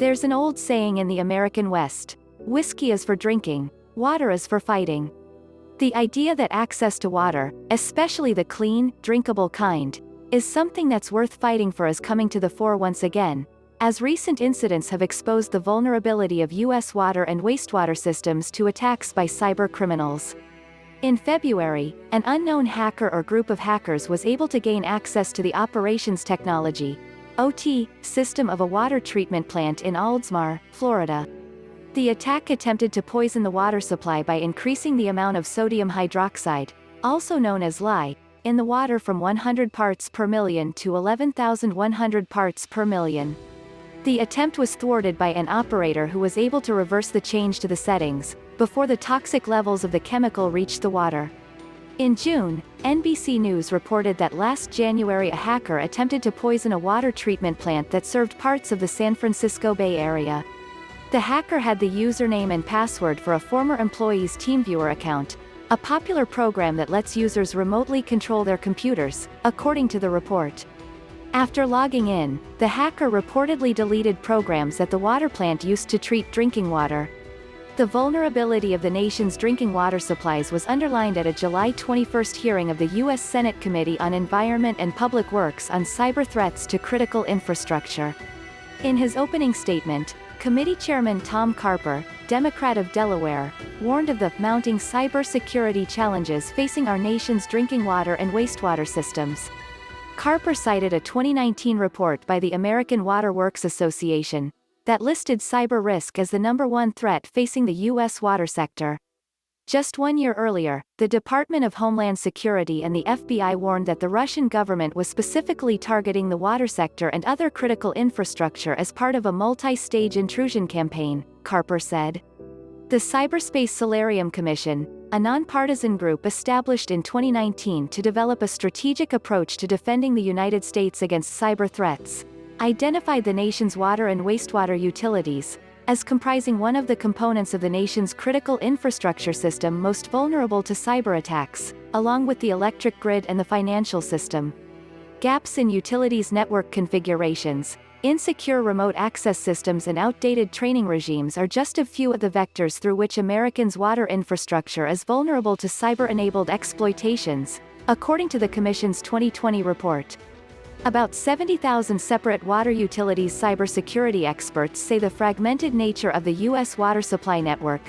There's an old saying in the American West: whiskey is for drinking, water is for fighting. The idea that access to water, especially the clean, drinkable kind, is something that's worth fighting for is coming to the fore once again, as recent incidents have exposed the vulnerability of U.S. water and wastewater systems to attacks by cybercriminals. In February, an unknown hacker or group of hackers was able to gain access to the operations technology (OT) system of a water treatment plant in Oldsmar, Florida. The attack attempted to poison the water supply by increasing the amount of sodium hydroxide, also known as lye, in the water from 100 parts per million to 11,100 parts per million. The attempt was thwarted by an operator who was able to reverse the change to the settings, before the toxic levels of the chemical reached the water. In June, NBC News reported that last January a hacker attempted to poison a water treatment plant that served parts of the San Francisco Bay Area. The hacker had the username and password for a former employee's TeamViewer account, a popular program that lets users remotely control their computers, according to the report. After logging in, the hacker reportedly deleted programs that the water plant used to treat drinking water. The vulnerability of the nation's drinking water supplies was underlined at a July 21 hearing of the U.S. Senate Committee on Environment and Public Works on cyber threats to critical infrastructure. In his opening statement, Committee Chairman Tom Carper, Democrat of Delaware, warned of the mounting cybersecurity challenges facing our nation's drinking water and wastewater systems. Carper cited a 2019 report by the American Water Works Association that listed cyber risk as the #1 threat facing the U.S. water sector. Just 1 year earlier, the Department of Homeland Security and the FBI warned that the Russian government was specifically targeting the water sector and other critical infrastructure as part of a multi-stage intrusion campaign, Carper said. The Cyberspace Solarium Commission, a nonpartisan group established in 2019 to develop a strategic approach to defending the United States against cyber threats, identified the nation's water and wastewater utilities as comprising one of the components of the nation's critical infrastructure system most vulnerable to cyberattacks, along with the electric grid and the financial system. Gaps in utilities network configurations, insecure remote access systems and outdated training regimes are just a few of the vectors through which Americans' water infrastructure is vulnerable to cyber-enabled exploitations, according to the Commission's 2020 report. About 70,000 separate water utilities cybersecurity experts say the fragmented nature of the U.S. water supply network.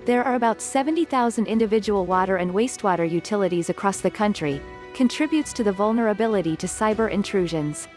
There are about 70,000 individual water and wastewater utilities across the country, contributes to the vulnerability to cyber intrusions.